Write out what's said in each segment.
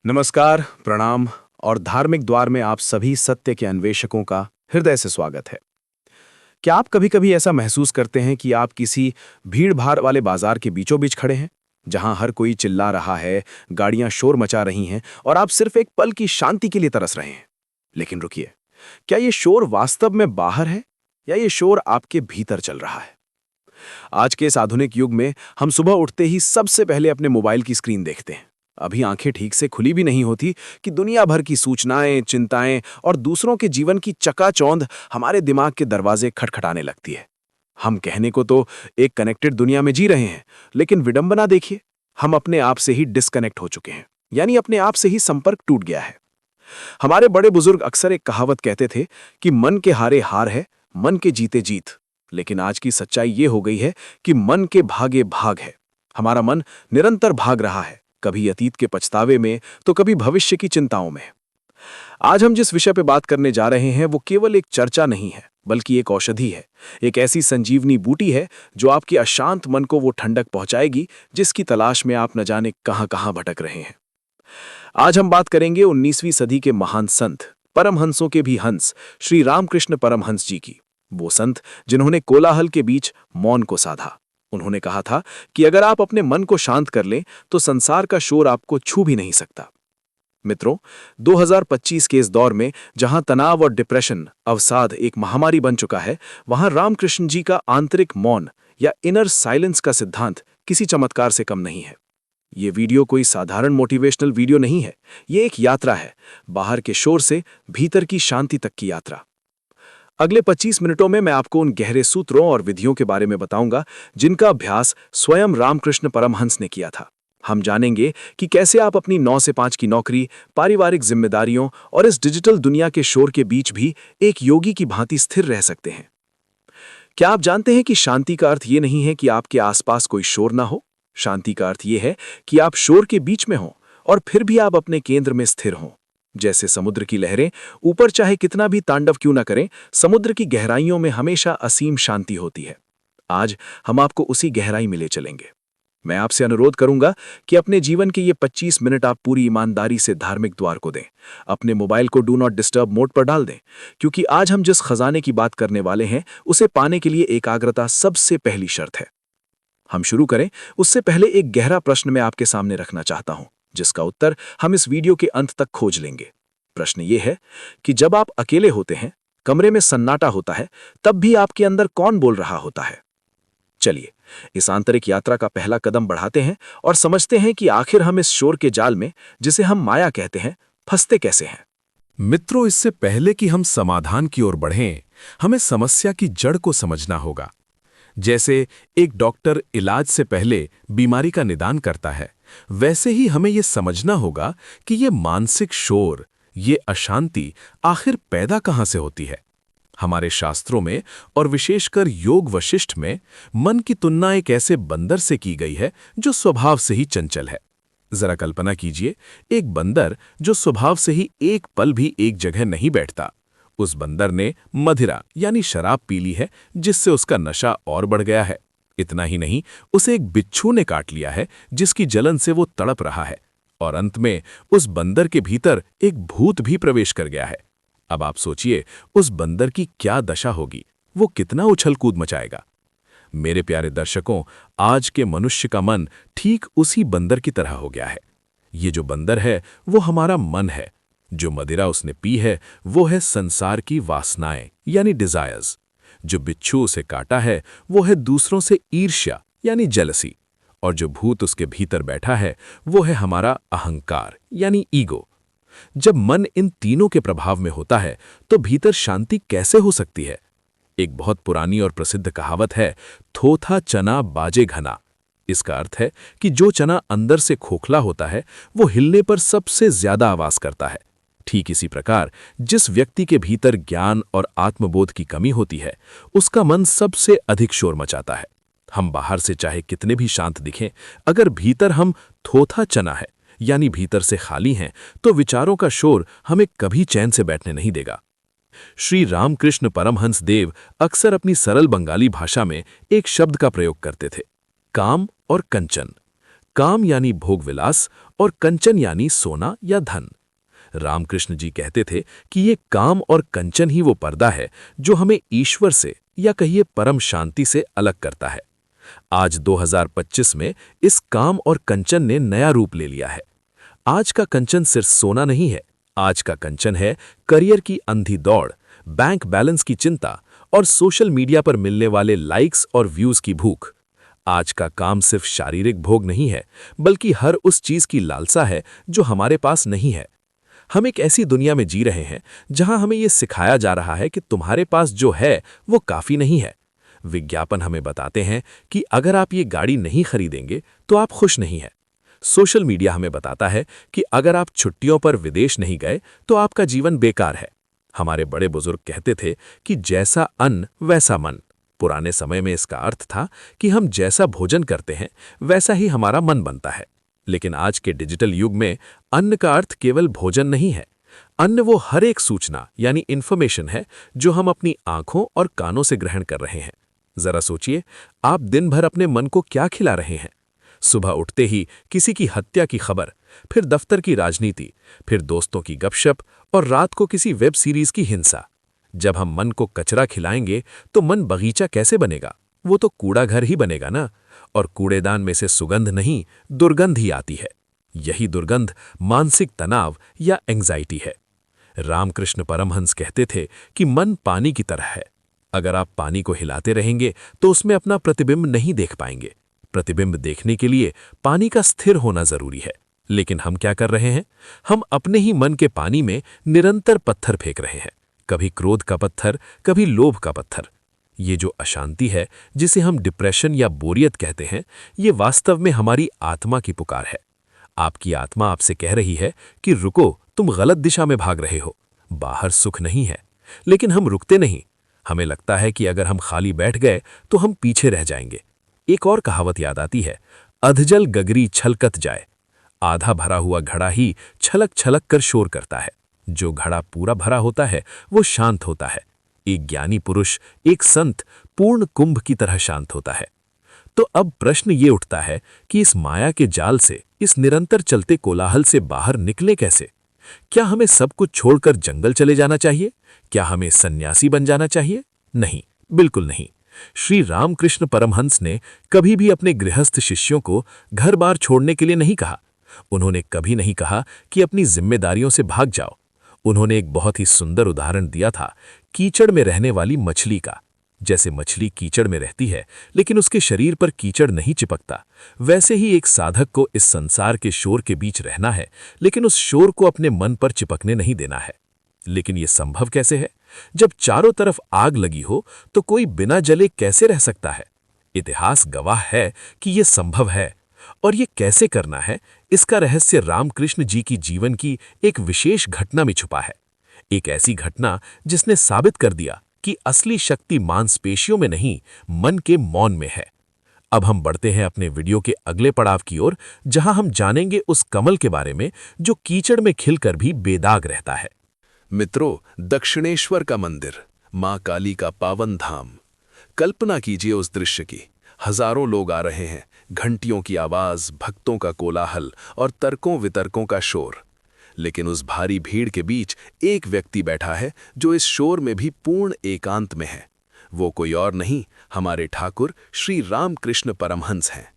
नमस्कार, प्रणाम और धार्मिक द्वार में आप सभी सत्य के अन्वेषकों का हृदय से स्वागत है। क्या आप कभी-कभी ऐसा महसूस करते हैं कि आप किसी भीड़-भाड़ वाले बाजार के बीचों-बीच खड़े हैं, जहां हर कोई चिल्ला रहा है, गाड़ियां शोर मचा रही हैं और आप सिर्फ एक पल की शांति के लिए तरस रहे हैं? लेकिन रुकिए, क्या ये शोर वास्तव में बाहर है या ये शोर आपके भीतर चल रहा है? आज के इस आधुनिक युग में हम सुबह उठते ही सबसे पहले अपने मोबाइल की स्क्रीन देखते हैं। अभी आंखें ठीक से खुली भी नहीं होती कि दुनिया भर की सूचनाएं, चिंताएं और दूसरों के जीवन की चकाचौंध हमारे दिमाग के दरवाजे खटखटाने लगती है। हम कहने को तो एक कनेक्टेड दुनिया में जी रहे हैं, लेकिन विडंबना देखिए, हम अपने आप से ही डिस्कनेक्ट हो चुके हैं, यानी अपने आप से ही संपर्क टूट गया है। हमारे बड़े बुजुर्ग अक्सर एक कहावत कहते थे कि मन के हारे हार है, मन के जीते जीत। लेकिन आज की सच्चाई ये हो गई है कि मन के भागे भाग है। हमारा मन निरंतर भाग रहा है, कभी अतीत के पछतावे में तो कभी भविष्य की चिंताओं में। आज हम जिस विषय पे बात करने जा रहे हैं वो केवल एक चर्चा नहीं है, बल्कि एक औषधि है। एक ऐसी संजीवनी बूटी है जो आपके अशांत मन को वो ठंडक पहुंचाएगी जिसकी तलाश में आप न जाने कहां कहां भटक रहे हैं। आज हम बात करेंगे 19वीं सदी के महान संत, परमहंसों के भी हंस, श्री रामकृष्ण परमहंस जी की। वो संत जिन्होंने कोलाहल के बीच मौन को साधा। उन्होंने कहा था कि अगर आप अपने मन को शांत कर लें तो संसार का शोर आपको छू भी नहीं सकता। मित्रों, 2025 के इस दौर में जहां तनाव और डिप्रेशन, अवसाद एक महामारी बन चुका है, वहां रामकृष्ण जी का आंतरिक मौन या इनर साइलेंस का सिद्धांत किसी चमत्कार से कम नहीं है। ये वीडियो कोई साधारण मोटिवेशनल वीडियो नहीं है, ये एक यात्रा है, बाहर के शोर से भीतर की शांति तक की यात्रा। अगले 25 मिनटों में मैं आपको उन गहरे सूत्रों और विधियों के बारे में बताऊंगा जिनका अभ्यास स्वयं रामकृष्ण परमहंस ने किया था। हम जानेंगे कि कैसे आप अपनी 9 से 5 की नौकरी, पारिवारिक जिम्मेदारियों और इस डिजिटल दुनिया के शोर के बीच भी एक योगी की भांति स्थिर रह सकते हैं। क्या आप जानते हैं कि शांति का अर्थ ये नहीं है कि आपके आसपास कोई शोर ना हो? शांति का अर्थ ये है कि आप शोर के बीच में हों और फिर भी आप अपने केंद्र में स्थिर हों। जैसे समुद्र की लहरें ऊपर चाहे कितना भी तांडव क्यों ना करें, समुद्र की गहराइयों में हमेशा असीम शांति होती है। आज हम आपको उसी गहराई में ले चलेंगे। मैं आपसे अनुरोध करूंगा कि अपने जीवन के ये 25 मिनट आप पूरी ईमानदारी से धार्मिक द्वार को दें। अपने मोबाइल को डू नॉट डिस्टर्ब मोड पर डाल दें, क्योंकि आज हम जिस खजाने की बात करने वाले हैं उसे पाने के लिए एकाग्रता सबसे पहली शर्त है। हम शुरू करें उससे पहले एक गहरा प्रश्न मैं आपके सामने रखना चाहता हूं, जिसका उत्तर हम इस वीडियो के अंत तक खोज लेंगे। प्रश्न यह है कि जब आप अकेले होते हैं, कमरे में सन्नाटा होता है, तब भी आपके अंदर कौन बोल रहा होता है? चलिए, इस आंतरिक यात्रा का पहला कदम बढ़ाते हैं और समझते हैं कि आखिर हम इस शोर के जाल में, जिसे हम माया कहते हैं, फंसते कैसे हैं। मित्रों, इससे पहले कि हम समाधान की ओर बढ़ें, हमें समस्या की जड़ को समझना होगा। जैसे एक डॉक्टर इलाज से पहले बीमारी का निदान करता है, वैसे ही हमें यह समझना होगा कि ये मानसिक शोर, ये अशांति आखिर पैदा कहां से होती है। हमारे शास्त्रों में और विशेषकर योग वशिष्ठ में मन की तुलना एक ऐसे बंदर से की गई है जो स्वभाव से ही चंचल है। जरा कल्पना कीजिए, एक बंदर जो स्वभाव से ही एक पल भी एक जगह नहीं बैठता। उस बंदर ने मदिरा यानी शराब पी ली है, जिससे उसका नशा और बढ़ गया है। इतना ही नहीं, उसे एक बिच्छू ने काट लिया है, जिसकी जलन से वो तड़प रहा है। और अंत में उस बंदर के भीतर एक भूत भी प्रवेश कर गया है। अब आप सोचिए, उस बंदर की क्या दशा होगी, वो कितना उछल कूद मचाएगा। मेरे प्यारे दर्शकों, आज के मनुष्य का मन ठीक उसी बंदर की तरह हो गया है। ये जो बंदर है वो हमारा मन है। जो मदिरा उसने पी है वो है संसार की वासनाएं यानी डिजायर्स। जो बिच्छू उसे काटा है वो है दूसरों से ईर्ष्या यानी जेलसी। और जो भूत उसके भीतर बैठा है वो है हमारा अहंकार यानी ईगो। जब मन इन तीनों के प्रभाव में होता है तो भीतर शांति कैसे हो सकती है? एक बहुत पुरानी और प्रसिद्ध कहावत है, थोथा चना बाजे घना। इसका अर्थ है कि जो चना अंदर से खोखला होता है वो हिलने पर सबसे ज्यादा आवाज करता है। ठीक इसी प्रकार जिस व्यक्ति के भीतर ज्ञान और आत्मबोध की कमी होती है, उसका मन सबसे अधिक शोर मचाता है। हम बाहर से चाहे कितने भी शांत दिखें, अगर भीतर हम थोथा चना है यानी भीतर से खाली हैं, तो विचारों का शोर हमें कभी चैन से बैठने नहीं देगा। श्री रामकृष्ण परमहंस देव अक्सर अपनी सरल बंगाली भाषा में एक शब्द का प्रयोग करते थे, काम और कंचन। काम यानी भोग विलास और कंचन यानी सोना या धन। रामकृष्ण जी कहते थे कि ये काम और कंचन ही वो पर्दा है जो हमें ईश्वर से या कहिए परम शांति से अलग करता है। आज 2025 में इस काम और कंचन ने नया रूप ले लिया है। आज का कंचन सिर्फ सोना नहीं है, आज का कंचन है करियर की अंधी दौड़, बैंक बैलेंस की चिंता और सोशल मीडिया पर मिलने वाले लाइक्स और व्यूज की भूख। आज का काम सिर्फ शारीरिक भोग नहीं है, बल्कि हर उस चीज की लालसा है जो हमारे पास नहीं है। हम एक ऐसी दुनिया में जी रहे हैं जहां हमें यह सिखाया जा रहा है कि तुम्हारे पास जो है वो काफी नहीं है। विज्ञापन हमें बताते हैं कि अगर आप ये गाड़ी नहीं खरीदेंगे तो आप खुश नहीं हैं। सोशल मीडिया हमें बताता है कि अगर आप छुट्टियों पर विदेश नहीं गए तो आपका जीवन बेकार है। हमारे बड़े बुजुर्ग कहते थे कि जैसा अन्न वैसा मन। पुराने समय में इसका अर्थ था कि हम जैसा भोजन करते हैं वैसा ही हमारा मन बनता है। लेकिन आज के डिजिटल युग में अन्न का अर्थ केवल भोजन नहीं है। अन्न वो हर एक सूचना यानी इंफॉर्मेशन है जो हम अपनी आंखों और कानों से ग्रहण कर रहे हैं। जरा सोचिए, आप दिन भर अपने मन को क्या खिला रहे हैं? सुबह उठते ही किसी की हत्या की खबर, फिर दफ्तर की राजनीति, फिर दोस्तों की गपशप और रात को किसी वेब सीरीज की हिंसा। जब हम मन को कचरा खिलाएंगे तो मन बगीचा कैसे बनेगा? वो तो कूड़ा घर ही बनेगा ना। और कूड़ेदान में से सुगंध नहीं, दुर्गंध ही आती है। यही दुर्गंध मानसिक तनाव या एंग्जाइटी है। रामकृष्ण परमहंस कहते थे कि मन पानी की तरह है। अगर आप पानी को हिलाते रहेंगे तो उसमें अपना प्रतिबिंब नहीं देख पाएंगे। प्रतिबिंब देखने के लिए पानी का स्थिर होना जरूरी है। लेकिन हम क्या कर रहे हैं? हम अपने ही मन के पानी में निरंतर पत्थर फेंक रहे हैं। कभी क्रोध का पत्थर, कभी लोभ का पत्थर। ये जो अशांति है, जिसे हम डिप्रेशन या बोरियत कहते हैं, ये वास्तव में हमारी आत्मा की पुकार है। आपकी आत्मा आपसे कह रही है कि रुको, तुम गलत दिशा में भाग रहे हो। बाहर सुख नहीं है। लेकिन हम रुकते नहीं। हमें लगता है कि अगर हम खाली बैठ गए तो हम पीछे रह जाएंगे। एक और कहावत याद आती है, अधजल गगरी छलकत जाए। आधा भरा हुआ घड़ा ही छलक छलक कर शोर करता है। जो घड़ा पूरा भरा होता है वो शांत होता है। एक ज्ञानी पुरुष, एक संत पूर्ण कुंभ की तरह शांत होता है। तो अब प्रश्न ये उठता है कि इस माया के जाल से, इस निरंतर चलते कोलाहल से बाहर निकले कैसे? क्या हमें सब कुछ छोड़कर जंगल चले जाना चाहिए? क्या हमें सन्यासी बन जाना चाहिए? नहीं, बिल्कुल नहीं। श्री रामकृष्ण परमहंस ने कभी भी अपने गृहस्थ शिष्यों को घर बार छोड़ने के लिए नहीं कहा। उन्होंने कभी नहीं कहा कि अपनी जिम्मेदारियों से भाग जाओ। उन्होंने एक बहुत ही सुंदर उदाहरण दिया था, कीचड़ में रहने वाली मछली का। जैसे मछली कीचड़ में रहती है लेकिन उसके शरीर पर कीचड़ नहीं चिपकता, वैसे ही एक साधक को इस संसार के शोर के बीच रहना है, लेकिन उस शोर को अपने मन पर चिपकने नहीं देना है। लेकिन यह संभव कैसे है? जब चारों तरफ आग लगी हो तो कोई बिना जले कैसे रह सकता है? इतिहास गवाह है कि यह संभव है। और ये कैसे करना है, इसका रहस्य रामकृष्ण जी की जीवन की एक विशेष घटना में छुपा है। एक ऐसी घटना जिसने साबित कर दिया कि असली शक्ति मांसपेशियों में नहीं, मन के मौन में है। अब हम बढ़ते हैं अपने वीडियो के अगले पड़ाव की ओर, जहां हम जानेंगे उस कमल के बारे में जो कीचड़ में खिलकर भी बेदाग रहता है। मित्रों, दक्षिणेश्वर का मंदिर, मां काली का पावन धाम। कल्पना कीजिए उस दृश्य की। हजारों लोग आ रहे हैं, घंटियों की आवाज, भक्तों का कोलाहल और तर्कों वितर्कों का शोर। लेकिन उस भारी भीड़ के बीच एक व्यक्ति बैठा है जो इस शोर में भी पूर्ण एकांत में है। वो कोई और नहीं, हमारे ठाकुर श्री रामकृष्ण परमहंस हैं।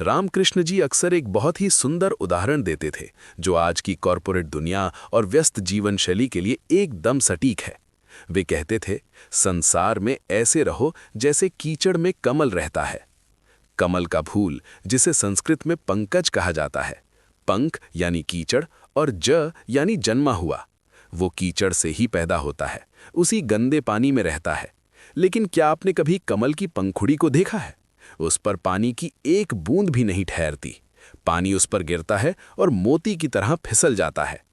रामकृष्ण जी अक्सर एक बहुत ही सुंदर उदाहरण देते थे जो आज की कॉरपोरेट दुनिया और व्यस्त जीवन शैली के लिए एकदम सटीक है। वे कहते थे, संसार में ऐसे रहो जैसे कीचड़ में कमल रहता है। कमल का फूल, जिसे संस्कृत में पंकज कहा जाता है, पंख यानी कीचड़ और ज यानी जन्मा हुआ, वो कीचड़ से ही पैदा होता है, उसी गंदे पानी में रहता है। लेकिन क्या आपने कभी कमल की पंखुड़ी को देखा है? उस पर पानी की एक बूंद भी नहीं ठहरती। पानी उस पर गिरता है और मोती की तरह फिसल जाता है।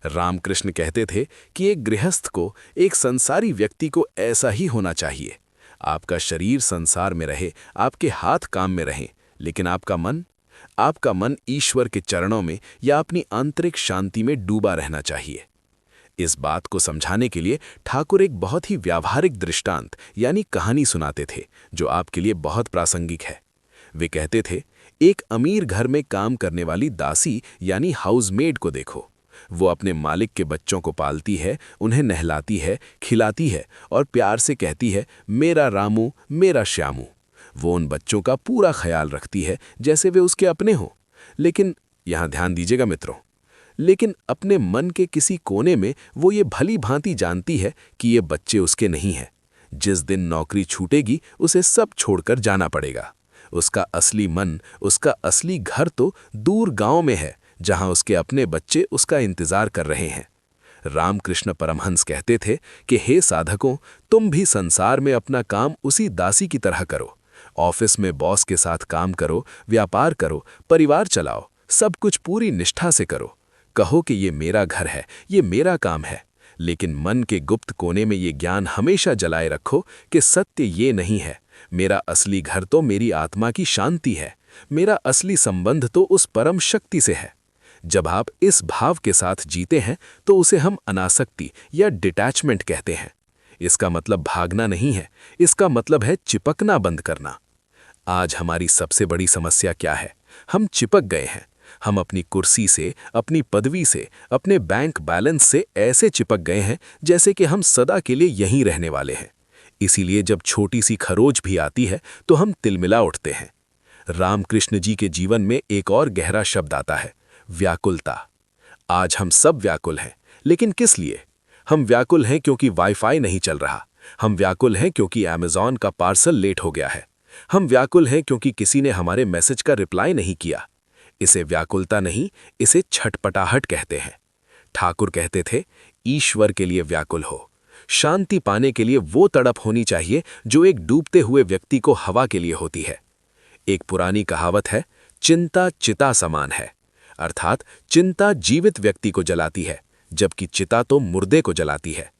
रामकृष्ण कहते थे कि एक गृहस्थ को, एक संसारी व्यक्ति को ऐसा ही होना चाहिए। आपका शरीर संसार में रहे, आपके हाथ काम में रहें, लेकिन आपका मन ईश्वर के चरणों में या अपनी आंतरिक शांति में डूबा रहना चाहिए। इस बात को समझाने के लिए ठाकुर एक बहुत ही व्यावहारिक दृष्टांत यानी कहानी सुनाते थे जो आपके लिए बहुत प्रासंगिक है। वे कहते थे, एक अमीर घर में काम करने वाली दासी यानी हाउसमेड को देखो। वो अपने मालिक के बच्चों को पालती है, उन्हें नहलाती है, खिलाती है और प्यार से कहती है, मेरा रामू, मेरा श्यामू। वो उन बच्चों का पूरा ख्याल रखती है जैसे वे उसके अपने हों। लेकिन यहाँ ध्यान दीजिएगा मित्रों, लेकिन अपने मन के किसी कोने में वो ये भली भांति जानती है कि ये बच्चे उसके नहीं हैं। जिस दिन नौकरी छूटेगी उसे सब छोड़कर जाना पड़ेगा। उसका असली मन, उसका असली घर तो दूर गांव में है, जहां उसके अपने बच्चे उसका इंतजार कर रहे हैं। रामकृष्ण परमहंस कहते थे कि हे साधकों, तुम भी संसार में अपना काम उसी दासी की तरह करो। ऑफिस में बॉस के साथ काम करो, व्यापार करो, परिवार चलाओ, सब कुछ पूरी निष्ठा से करो। कहो कि ये मेरा घर है, ये मेरा काम है, लेकिन मन के गुप्त कोने में ये ज्ञान हमेशा जलाए रखो कि सत्य ये नहीं है। मेरा असली घर तो मेरी आत्मा की शांति है, मेरा असली संबंध तो उस परम शक्ति से है। जब आप इस भाव के साथ जीते हैं तो उसे हम अनासक्ति या डिटैचमेंट कहते हैं। इसका मतलब भागना नहीं है, इसका मतलब है चिपकना बंद करना। आज हमारी सबसे बड़ी समस्या क्या है? हम चिपक गए हैं। हम अपनी कुर्सी से, अपनी पदवी से, अपने बैंक बैलेंस से ऐसे चिपक गए हैं जैसे कि हम सदा के लिए यहीं रहने वाले हैं। इसीलिए जब छोटी सी खरोच भी आती है तो हम तिलमिला उठते हैं। रामकृष्ण जी के जीवन में एक और गहरा शब्द आता है, व्याकुलता। आज हम सब व्याकुल हैं, लेकिन किस लिए? हम व्याकुल हैं क्योंकि वाईफाई नहीं चल रहा। हम व्याकुल हैं क्योंकि अमेज़न का पार्सल लेट हो गया है। हम व्याकुल हैं क्योंकि किसी ने हमारे मैसेज का रिप्लाई नहीं किया। इसे व्याकुलता नहीं, इसे छटपटाहट कहते हैं। ठाकुर कहते थे, ईश्वर के लिए व्याकुल हो। शांति पाने के लिए वो तड़प होनी चाहिए जो एक डूबते हुए व्यक्ति को हवा के लिए होती है। एक पुरानी कहावत है, चिंता चिता समान है, अर्थात चिंता जीवित व्यक्ति को जलाती है, जबकि चिता तो मुर्दे को जलाती है।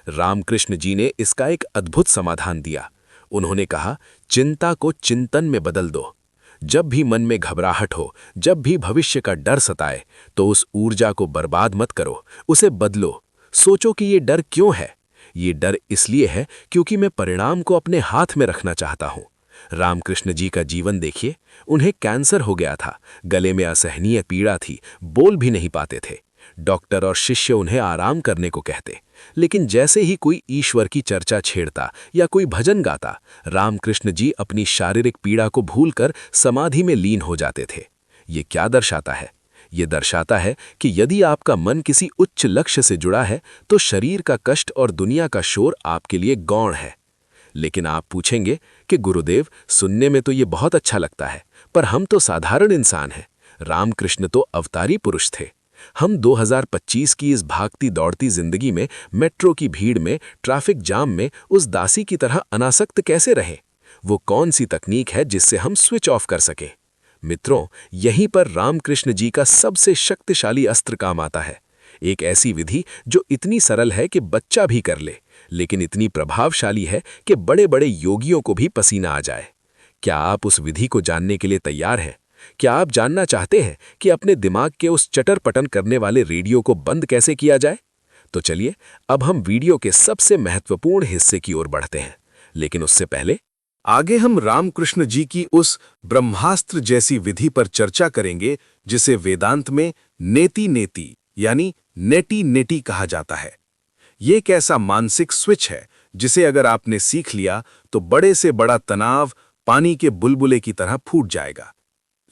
रामकृष्ण जी ने इसका एक अद्भुत समाधान दिया। उन्होंने कहा, चिंता को चिंतन में बदल दो। जब भी मन में घबराहट हो, जब भी भविष्य का डर सताए, तो उस ऊर्जा को बर्बाद मत करो, उसे बदलो। सोचो कि ये डर क्यों है? ये डर इसलिए है क्योंकि मैं परिणाम को अपने हाथ में रखना चाहता हूं। रामकृष्ण जी का जीवन देखिए, उन्हें कैंसर हो गया था, गले में असहनीय पीड़ा थी, बोल भी नहीं पाते थे। डॉक्टर और शिष्य उन्हें आराम करने को कहते, लेकिन जैसे ही कोई ईश्वर की चर्चा छेड़ता या कोई भजन गाता, रामकृष्ण जी अपनी शारीरिक पीड़ा को भूलकर समाधि में लीन हो जाते थे। ये क्या दर्शाता है? ये दर्शाता है कि यदि आपका मन किसी उच्च लक्ष्य से जुड़ा है तो शरीर का कष्ट और दुनिया का शोर आपके लिए गौण है। लेकिन आप पूछेंगे कि गुरुदेव, सुनने में तो ये बहुत अच्छा लगता है, पर हम तो साधारण इंसान हैं। रामकृष्ण तो अवतारी पुरुष थे। हम 2025 की इस भागती दौड़ती जिंदगी में, मेट्रो की भीड़ में, ट्रैफिक जाम में उस दासी की तरह अनासक्त कैसे रहें? वो कौन सी तकनीक है जिससे हम स्विच ऑफ कर सकें? मित्रों, यहीं पर रामकृष्ण जी का सबसे शक्तिशाली अस्त्र काम आता है। एक ऐसी विधि जो इतनी सरल है कि बच्चा भी कर ले, लेकिन इतनी प्रभावशाली है कि बड़े-बड़े योगियों को भी पसीना आ जाए। क्या आप उस विधि को जानने के लिए तैयार हैं? क्या आप जानना चाहते हैं कि अपने दिमाग के उस चटर-पटन करने वाले रेडियो को बंद कैसे किया जाए? तो चलिए, अब हम वीडियो के सबसे महत्वपूर्ण हिस्से की ओर बढ़ते हैं। लेकिन उससे पहले आगे हम रामकृष्ण जी की उस ब्रह्मास्त्र जैसी विधि पर चर्चा करेंगे जिसे वेदांत में नेति नेति यानी नेटी नेटी कहा जाता है। ये एक ऐसा मानसिक स्विच है जिसे अगर आपने सीख लिया तो बड़े से बड़ा तनाव पानी के बुलबुले की तरह फूट जाएगा।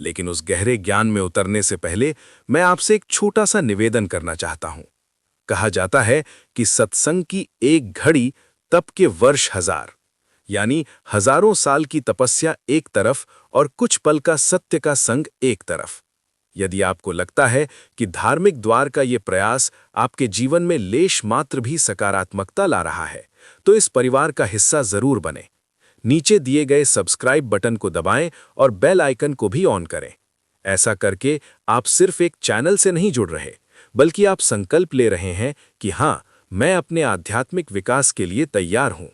लेकिन उस गहरे ज्ञान में उतरने से पहले मैं आपसे एक छोटा सा निवेदन करना चाहता हूं। कहा जाता है कि सत्संग की एक घड़ी तप के वर्ष हजार, यानी हजारों साल की तपस्या एक तरफ और कुछ पल का सत्य का संग एक तरफ। यदि आपको लगता है कि धार्मिक द्वार का ये प्रयास आपके जीवन में लेश मात्र भी सकारात्मकता ला रहा है, तो इस परिवार का हिस्सा जरूर बने। नीचे दिए गए सब्सक्राइब बटन को दबाएं और बेल आइकन को भी ऑन करें। ऐसा करके आप सिर्फ एक चैनल से नहीं जुड़ रहे, बल्कि आप संकल्प ले रहे हैं कि हाँ, मैं अपने आध्यात्मिक विकास के लिए तैयार हूं।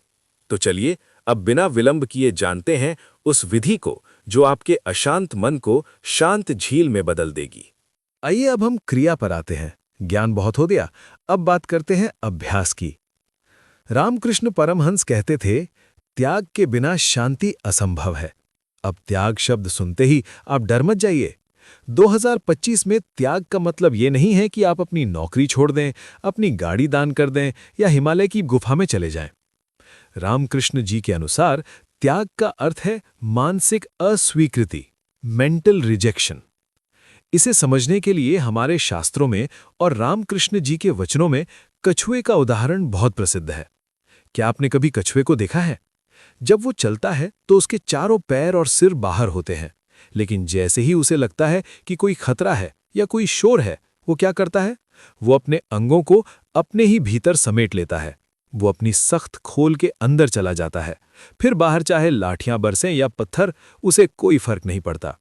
तो चलिए, अब बिना विलंब किए जानते हैं उस विधि को जो आपके अशांत मन को शांत झील में बदल देगी। आइए अब हम क्रिया पर आते हैं। ज्ञान बहुत हो गया, अब बात करते हैं अभ्यास की। रामकृष्ण परमहंस कहते थे, त्याग के बिना शांति असंभव है। अब त्याग शब्द सुनते ही आप डर मत जाइए। 2025 में त्याग का मतलब ये नहीं है कि आप अपनी नौकरी छोड़ दें, अपनी गाड़ी दान कर दें या हिमालय की गुफा में चले जाएं। रामकृष्ण जी के अनुसार त्याग का अर्थ है मानसिक अस्वीकृति, मेंटल रिजेक्शन। इसे समझने के लिए हमारे शास्त्रों में और रामकृष्ण जी के वचनों में कछुए का उदाहरण बहुत प्रसिद्ध है। क्या आपने कभी कछुए को देखा है? जब वो चलता है तो उसके चारों पैर और सिर बाहर होते हैं, लेकिन जैसे ही उसे लगता है कि कोई खतरा है या कोई शोर है, वो क्या करता है? वो अपने अंगों को अपने ही भीतर समेट लेता है। वो अपनी सख्त खोल के अंदर चला जाता है। फिर बाहर चाहे लाठियां बरसें या पत्थर, उसे कोई फर्क नहीं पड़ता।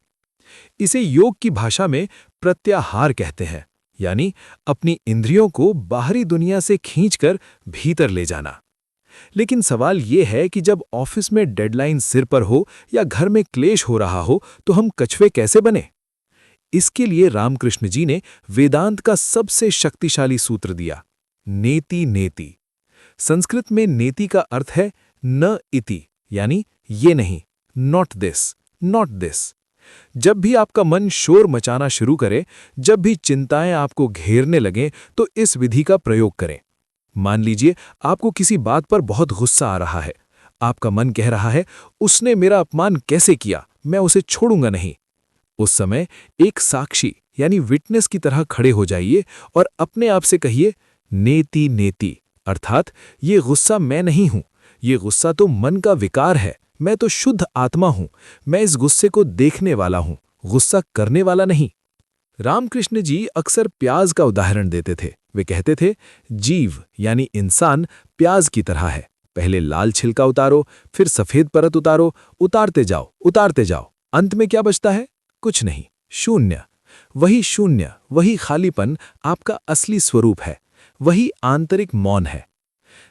इसे योग की भाषा में प्रत्याहार कहते हैं, यानी अपनी इंद्रियों को बाहरी दुनिया से खींचकर भीतर ले जाना। लेकिन सवाल यह है कि जब ऑफिस में डेडलाइन सिर पर हो या घर में क्लेश हो रहा हो, तो हम कछुए कैसे बने? इसके लिए रामकृष्ण जी ने वेदांत का सबसे शक्तिशाली सूत्र दिया, नेति नेति। संस्कृत में नेति का अर्थ है न इति, यानी ये नहीं, नॉट दिस, नॉट दिस। जब भी आपका मन शोर मचाना शुरू करे, जब भी चिंताएं आपको घेरने लगें, तो इस विधि का प्रयोग करें। मान लीजिए आपको किसी बात पर बहुत गुस्सा आ रहा है। आपका मन कह रहा है, उसने मेरा अपमान कैसे किया, मैं उसे छोड़ूंगा नहीं। उस समय एक साक्षी यानी विटनेस की तरह खड़े हो जाइए और अपने आप से कहिए, नेति नेति, अर्थात ये गुस्सा मैं नहीं हूं, ये गुस्सा तो मन का विकार है, मैं तो शुद्ध आत्मा हूं, मैं इस गुस्से को देखने वाला हूं, गुस्सा करने वाला नहीं। रामकृष्ण जी अक्सर प्याज का उदाहरण देते थे। वे कहते थे, जीव यानी इंसान प्याज की तरह है, पहले लाल छिलका उतारो, फिर सफेद परत उतारो, उतारते जाओ, अंत में क्या बचता है? कुछ नहीं, शून्य। वही शून्य, वही खालीपन आपका असली स्वरूप है, वही आंतरिक मौन है।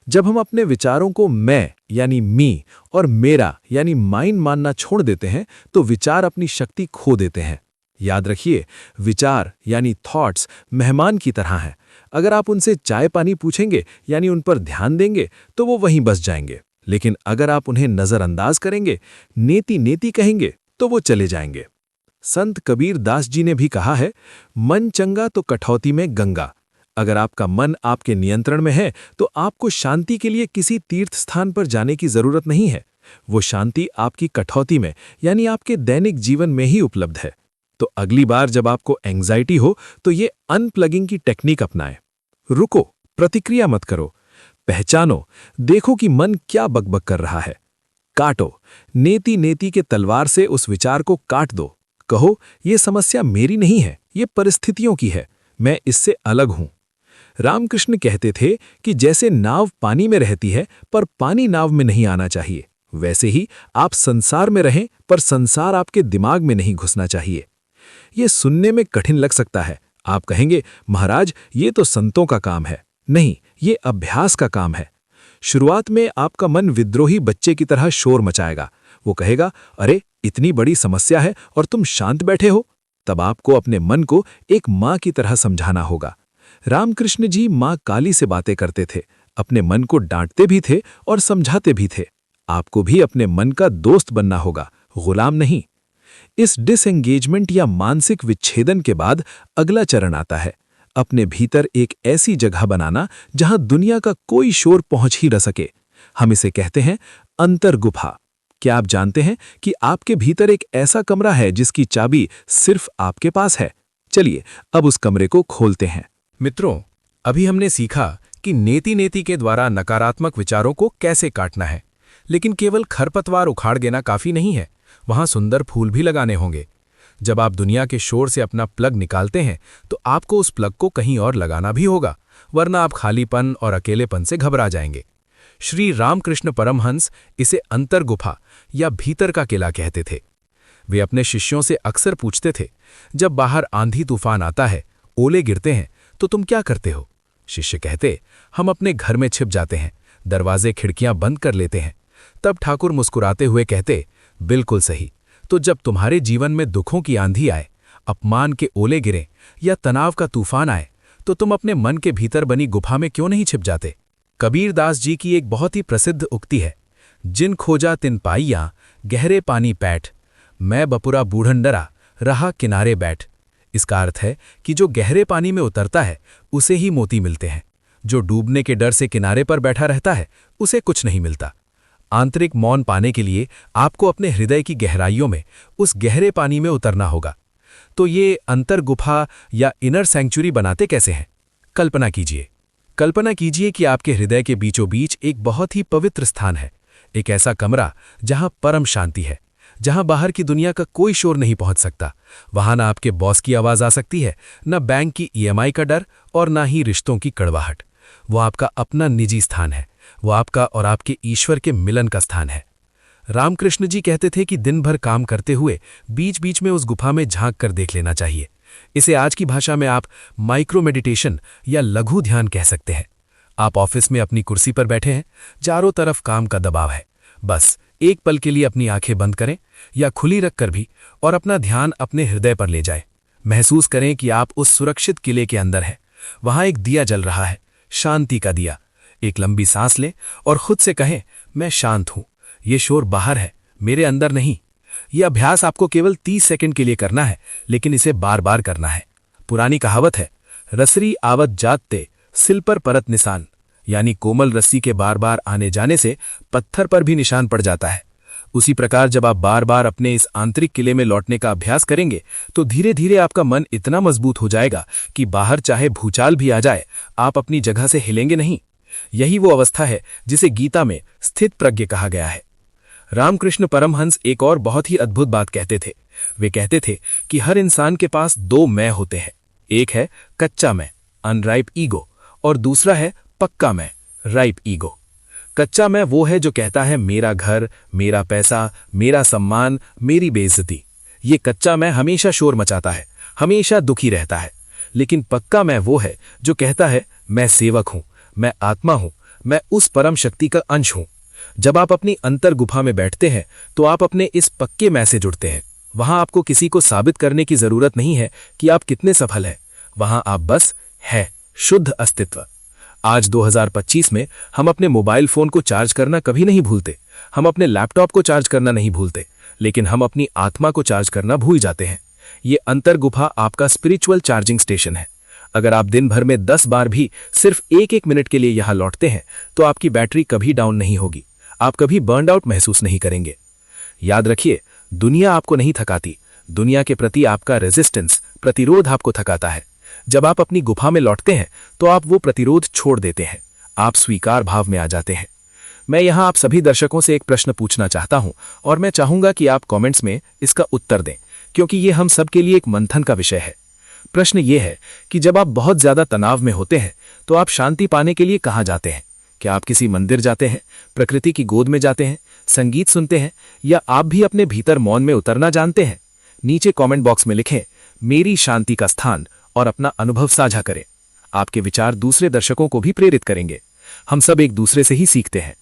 जब हम अपने विचारों को मैं यानी मी और मेरा यानी माइन मानना छोड़ देते हैं, तो विचार अपनी शक्ति खो देते हैं। याद रखिए, विचार यानी थॉट्स मेहमान की तरह हैं। अगर आप उनसे चाय पानी पूछेंगे यानी उन पर ध्यान देंगे, तो वो वहीं बस जाएंगे। लेकिन अगर आप उन्हें नजरअंदाज करेंगे, नेति नेति कहेंगे, तो वो चले जाएंगे। संत कबीर दास जी ने भी कहा है, मन चंगा तो कठौती में गंगा। अगर आपका मन आपके नियंत्रण में है, तो आपको शांति के लिए किसी तीर्थ स्थान पर जाने की जरूरत नहीं है। वो शांति आपकी कठौती में यानी आपके दैनिक जीवन में ही उपलब्ध है। तो अगली बार जब आपको एंग्जाइटी हो, तो ये अनप्लगिंग की टेक्निक अपनाएं। रुको, प्रतिक्रिया मत करो, पहचानो, देखो कि मन क्या बकबक कर रहा है। काटो, नेति नेति के तलवार से उस विचार को काट दो। कहो, ये समस्या मेरी नहीं है, ये परिस्थितियों की है, मैं इससे अलग हूं। रामकृष्ण कहते थे कि जैसे नाव पानी में रहती है पर पानी नाव में नहीं आना चाहिए, वैसे ही आप संसार में रहें पर संसार आपके दिमाग में नहीं घुसना चाहिए। ये सुनने में कठिन लग सकता है। आप कहेंगे, महाराज ये तो संतों का काम है। नहीं, ये अभ्यास का काम है। शुरुआत में आपका मन विद्रोही बच्चे की तरह शोर मचाएगा। वो कहेगा, अरे इतनी बड़ी समस्या है और तुम शांत बैठे हो। तब आपको अपने मन को एक माँ की तरह समझाना होगा। रामकृष्ण जी माँ काली से बातें करते थे, अपने मन को डांटते भी थे और समझाते भी थे। आपको भी अपने मन का दोस्त बनना होगा, गुलाम नहीं। इस डिसएंगेजमेंट या मानसिक विच्छेदन के बाद अगला चरण आता है, अपने भीतर एक ऐसी जगह बनाना जहां दुनिया का कोई शोर पहुंच ही न सके। हम इसे कहते हैं अंतर्गुफा। क्या आप जानते हैं कि आपके भीतर एक ऐसा कमरा है जिसकी चाबी सिर्फ आपके पास है? चलिए अब उस कमरे को खोलते हैं। मित्रों, अभी हमने सीखा कि नेति नेति के द्वारा नकारात्मक विचारों को कैसे काटना है। लेकिन केवल खरपतवार उखाड़ देना काफी नहीं है, वहां सुंदर फूल भी लगाने होंगे। जब आप दुनिया के शोर से अपना प्लग निकालते हैं, तो आपको उस प्लग को कहीं और लगाना भी होगा, वरना आप खालीपन और अकेलेपन से घबरा जाएंगे। श्री रामकृष्ण परमहंस इसे अंतर्गुफा या भीतर का किला कहते थे। वे अपने शिष्यों से अक्सर पूछते थे, जब बाहर आंधी तूफान आता है, ओले गिरते हैं, तो तुम क्या करते हो? शिष्य कहते, हम अपने घर में छिप जाते हैं, दरवाजे खिड़कियां बंद कर लेते हैं। तब ठाकुर मुस्कुराते हुए कहते, बिल्कुल सही। तो जब तुम्हारे जीवन में दुखों की आंधी आए, अपमान के ओले गिरें या तनाव का तूफान आए, तो तुम अपने मन के भीतर बनी गुफा में क्यों नहीं छिप जाते? कबीरदास जी की एक बहुत ही प्रसिद्ध उक्ति है, जिन खोजा तिन पाइया, गहरे पानी पैठ, मैं बपुरा बूढ़न डरा रहा किनारे बैठ। इसका अर्थ है कि जो गहरे पानी में उतरता है उसे ही मोती मिलते हैं, जो डूबने के डर से किनारे पर बैठा रहता है उसे कुछ नहीं मिलता। आंतरिक मौन पाने के लिए आपको अपने हृदय की गहराइयों में उस गहरे पानी में उतरना होगा। तो ये अंतर गुफा या इनर सैंक्चुरी बनाते कैसे हैं? कल्पना कीजिए कि आपके हृदय के बीचों बीच एक बहुत ही पवित्र स्थान है, एक ऐसा कमरा जहां परम शांति है, जहां बाहर की दुनिया का कोई शोर नहीं पहुंच सकता। वहां ना आपके बॉस की आवाज आ सकती है, न बैंक की ईएमआई का डर और ना ही रिश्तों की कड़वाहट। वो आपका अपना निजी स्थान है, वो आपका और आपके ईश्वर के मिलन का स्थान है। रामकृष्ण जी कहते थे कि दिन भर काम करते हुए बीच बीच में उस गुफा में झांक कर देख लेना चाहिए। इसे आज की भाषा में आप माइक्रो मेडिटेशन या लघु ध्यान कह सकते हैं। आप ऑफिस में अपनी कुर्सी पर बैठे हैं, चारों तरफ काम का दबाव है, बस एक पल के लिए अपनी आंखें बंद करें या खुली रखकर भी और अपना ध्यान अपने हृदय पर ले जाएं। महसूस करें कि आप उस सुरक्षित किले के अंदर हैं। वहां एक दिया जल रहा है, शांति का दिया। एक लंबी सांस लें और खुद से कहें, मैं शांत हूं, ये शोर बाहर है, मेरे अंदर नहीं। यह अभ्यास आपको केवल 30 सेकंड के लिए करना है, लेकिन इसे बार बार करना है। पुरानी कहावत है, रसरी आवत जाते सिल पर परत निशान, यानी कोमल रस्सी के बार बार आने जाने से पत्थर पर भी निशान पड़ जाता है। उसी प्रकार जब आप बार बार अपने इस आंतरिक किले में लौटने का अभ्यास करेंगे तो धीरे धीरे आपका मन इतना मजबूत हो जाएगा कि बाहर चाहे भूचाल भी आ जाए, आप अपनी जगह से हिलेंगे नहीं। यही वो अवस्था है जिसे गीता में स्थित प्रज्ञ कहा गया है। रामकृष्ण परमहंस एक और बहुत ही अद्भुत बात कहते थे। वे कहते थे कि हर इंसान के पास 2 मैं होते हैं, एक है कच्चा मैं, अनराइप ईगो, और दूसरा है पक्का मैं, राइप ईगो। कच्चा मैं वो है जो कहता है मेरा घर, मेरा पैसा, मेरा सम्मान, मेरी बेइज्जती। ये कच्चा मैं हमेशा शोर मचाता है, हमेशा दुखी रहता है। लेकिन पक्का मैं वो है जो कहता है मैं सेवक हूं, मैं आत्मा हूं, मैं उस परम शक्ति का अंश हूं। जब आप अपनी अंतर गुफा में बैठते हैं तो आप अपने इस पक्के मैं से जुड़ते हैं। वहां आपको किसी को साबित करने की जरूरत नहीं है कि आप कितने सफल हैं। वहां आप बस है, शुद्ध अस्तित्व। आज 2025 में हम अपने मोबाइल फोन को चार्ज करना कभी नहीं भूलते, हम अपने लैपटॉप को चार्ज करना नहीं भूलते, लेकिन हम अपनी आत्मा को चार्ज करना भूल जाते हैं। ये अंतर गुफा आपका स्पिरिचुअल चार्जिंग स्टेशन है। अगर आप दिन भर में 10 बार भी सिर्फ 1-1 मिनट के लिए यहां लौटते हैं तो आपकी बैटरी कभी डाउन नहीं होगी, आप कभी बर्न आउट महसूस नहीं करेंगे। याद रखिए, दुनिया आपको नहीं थकाती, दुनिया के प्रति आपका रेजिस्टेंस, प्रतिरोध आपको थकाता है। जब आप अपनी गुफा में लौटते हैं तो आप वो प्रतिरोध छोड़ देते हैं, आप स्वीकार भाव में आ जाते हैं। मैं यहां आप सभी दर्शकों से एक प्रश्न पूछना चाहता हूं और मैं चाहूंगा कि आप कमेंट्स में इसका उत्तर दें, क्योंकि ये हम सब के लिए एक मंथन का विषय है। प्रश्न ये है कि जब आप बहुत ज्यादा तनाव में होते हैं तो आप शांति पाने के लिए कहां जाते हैं? क्या आप किसी मंदिर जाते हैं, प्रकृति की गोद में जाते हैं, संगीत सुनते हैं, या आप भी अपने भीतर मौन में उतरना जानते हैं? नीचे कमेंट बॉक्स में लिखें मेरी शांति का स्थान और अपना अनुभव साझा करें। आपके विचार दूसरे दर्शकों को भी प्रेरित करेंगे। हम सब एक दूसरे से ही सीखते हैं।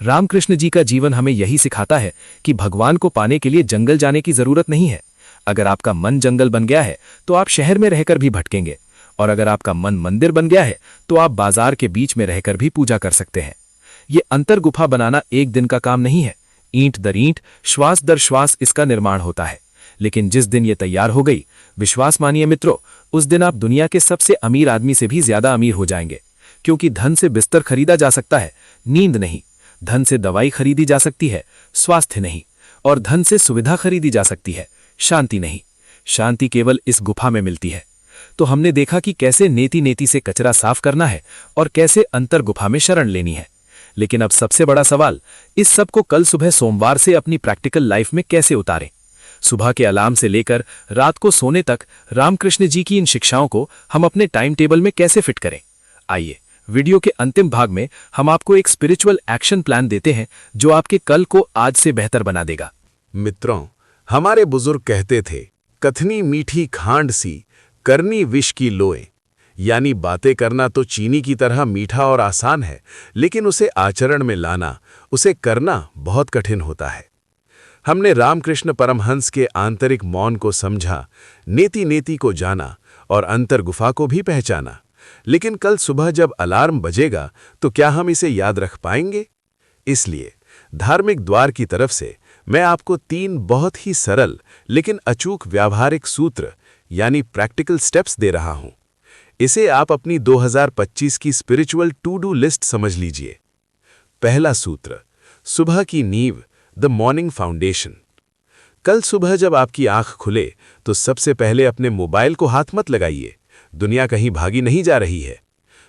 रामकृष्ण जी का जीवन हमें यही सिखाता है कि भगवान को पाने के लिए जंगल जाने की जरूरत नहीं है। अगर आपका मन जंगल बन गया है तो आप शहर में रहकर भी भटकेंगे, और अगर आपका मन मंदिर बन गया है तो आप बाजार के बीच में रहकर भी पूजा कर सकते हैं। ये अंतर गुफा बनाना एक दिन का काम नहीं है, ईंट दर ईंट, श्वास दर श्वास इसका निर्माण होता है। लेकिन जिस दिन ये तैयार हो गई, विश्वास मानिए मित्रों, उस दिन आप दुनिया के सबसे अमीर आदमी से भी ज्यादा अमीर हो जाएंगे। क्योंकि धन से बिस्तर खरीदा जा सकता है, नींद नहीं। धन से दवाई खरीदी जा सकती है, स्वास्थ्य नहीं। और धन से सुविधा खरीदी जा सकती है, शांति नहीं। शांति केवल इस गुफा में मिलती है। तो हमने देखा कि कैसे नेति नेति से कचरा साफ करना है और कैसे अंतर गुफा में शरण लेनी है। लेकिन अब सबसे बड़ा सवाल, इस सब को कल सुबह सोमवार से अपनी प्रैक्टिकल लाइफ में कैसे उतारें? सुबह के अलार्म से लेकर रात को सोने तक रामकृष्ण जी की इन शिक्षाओं को हम अपने टाइम टेबल में कैसे फिट करें? आइए, वीडियो के अंतिम भाग में हम आपको एक स्पिरिचुअल एक्शन प्लान देते हैं जो आपके कल को आज से बेहतर बना देगा। मित्रों, हमारे बुजुर्ग कहते थे, कथनी मीठी खांड सी, करनी विष की लोए। यानी बातें करना तो चीनी की तरह मीठा और आसान है, लेकिन उसे आचरण में लाना, उसे करना बहुत कठिन होता है। हमने रामकृष्ण परमहंस के आंतरिक मौन को समझा, नेति नेति को जाना और अंतर गुफा को भी पहचाना। लेकिन कल सुबह जब अलार्म बजेगा तो क्या हम इसे याद रख पाएंगे? इसलिए धार्मिक द्वार की तरफ से मैं आपको 3 बहुत ही सरल लेकिन अचूक व्यावहारिक सूत्र यानी प्रैक्टिकल स्टेप्स दे रहा हूं। इसे आप अपनी 2025 की स्पिरिचुअल टू डू लिस्ट समझ लीजिए। पहला सूत्र, सुबह की नींव, द मॉर्निंग फाउंडेशन। कल सुबह जब आपकी आंख खुले तो सबसे पहले अपने मोबाइल को हाथ मत लगाइए। दुनिया कहीं भागी नहीं जा रही है।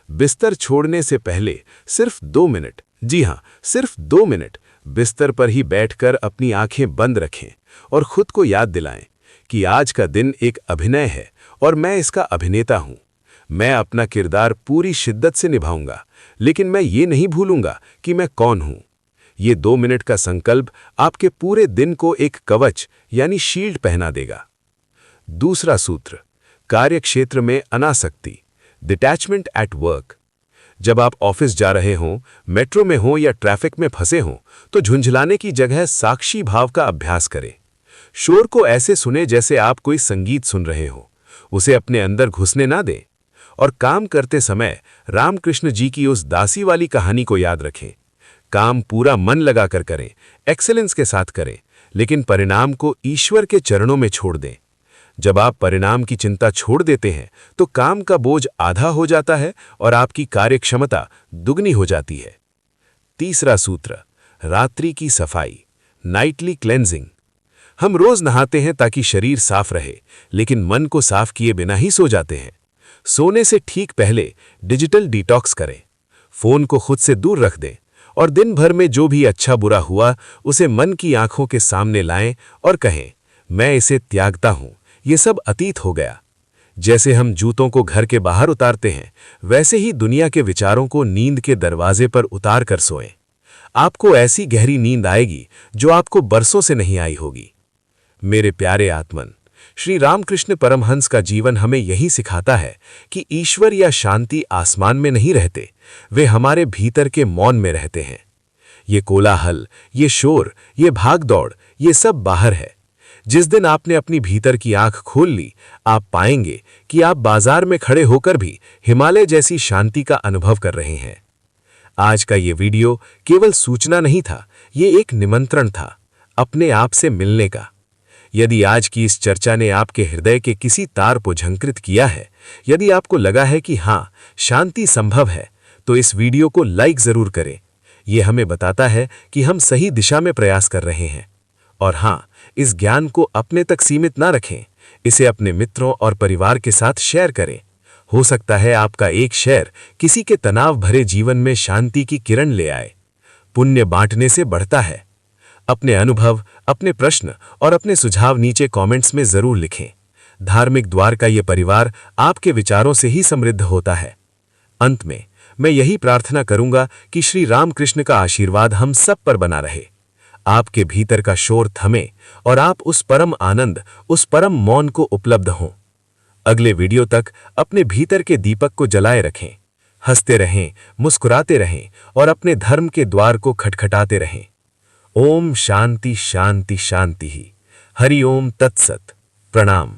बिस्तर छोड़ने से पहले सिर्फ 2 मिनट, जी हां, सिर्फ 2 मिनट बिस्तर पर ही बैठकर अपनी आंखें बंद रखें और खुद को याद दिलाएं कि आज का दिन एक अभिनय है और मैं इसका अभिनेता हूं। मैं अपना किरदार पूरी शिद्दत से निभाऊंगा, लेकिन मैं ये नहीं भूलूंगा कि मैं कौन हूं। ये 2 मिनट का संकल्प आपके पूरे दिन को एक कवच यानी शील्ड पहना देगा। दूसरा सूत्र, कार्यक्षेत्र में अनासक्ति, डिटैचमेंट एट वर्क। जब आप ऑफिस जा रहे हों, मेट्रो में हों या ट्रैफिक में फंसे हों, तो झुंझलाने की जगह साक्षी भाव का अभ्यास करें। शोर को ऐसे सुने जैसे आप कोई संगीत सुन रहे हो। उसे अपने अंदर घुसने ना दें। और काम करते समय रामकृष्ण जी की उस दासी वाली कहानी को याद रखें। काम पूरा मन लगाकर करें, एक्सेलेंस के साथ करें, लेकिन परिणाम को ईश्वर के चरणों में छोड़ दें। जब आप परिणाम की चिंता छोड़ देते हैं तो काम का बोझ आधा हो जाता है और आपकी कार्यक्षमता दुगनी हो जाती है। तीसरा सूत्र, रात्रि की सफाई, नाइटली क्लेंजिंग। हम रोज नहाते हैं ताकि शरीर साफ रहे, लेकिन मन को साफ किए बिना ही सो जाते हैं। सोने से ठीक पहले डिजिटल डिटॉक्स करें, फोन को खुद से दूर रख दें और दिन भर में जो भी अच्छा बुरा हुआ उसे मन की आंखों के सामने लाएं और कहें, मैं इसे त्यागता हूं, ये सब अतीत हो गया। जैसे हम जूतों को घर के बाहर उतारते हैं, वैसे ही दुनिया के विचारों को नींद के दरवाजे पर उतार कर सोएं। आपको ऐसी गहरी नींद आएगी जो आपको बरसों से नहीं आई होगी। मेरे प्यारे आत्मन, श्री रामकृष्ण परमहंस का जीवन हमें यही सिखाता है कि ईश्वर या शांति आसमान में नहीं रहते, वे हमारे भीतर के मौन में रहते हैं। ये कोलाहल, ये शोर, ये भागदौड़, ये सब बाहर है। जिस दिन आपने अपनी भीतर की आंख खोल ली, आप पाएंगे कि आप बाजार में खड़े होकर भी हिमालय जैसी शांति का अनुभव कर रहे हैं। आज का ये वीडियो केवल सूचना नहीं था, ये एक निमंत्रण था अपने आप से मिलने का। यदि आज की इस चर्चा ने आपके हृदय के किसी तार को झंकृत किया है, यदि आपको लगा है कि हां, शांति संभव है, तो इस वीडियो को लाइक जरूर करें। यह हमें बताता है कि हम सही दिशा में प्रयास कर रहे हैं। और हां, इस ज्ञान को अपने तक सीमित ना रखें, इसे अपने मित्रों और परिवार के साथ शेयर करें। हो सकता है आपका एक शेयर किसी के तनाव भरे जीवन में शांति की किरण ले आए। पुण्य बांटने से बढ़ता है। अपने अनुभव, अपने प्रश्न और अपने सुझाव नीचे कमेंट्स में जरूर लिखें। धार्मिक द्वार का ये परिवार आपके विचारों से ही समृद्ध होता है। अंत में मैं यही प्रार्थना करूंगा कि श्री रामकृष्ण का आशीर्वाद हम सब पर बना रहे। आपके भीतर का शोर थमे और आप उस परम आनंद, उस परम मौन को उपलब्ध हों। अगले वीडियो तक अपने भीतर के दीपक को जलाए रखें। हंसते रहें, मुस्कुराते रहें और अपने धर्म के द्वार को खटखटाते रहें। ओम शांति शांति शांति ही। हरि ओम तत्सत। प्रणाम।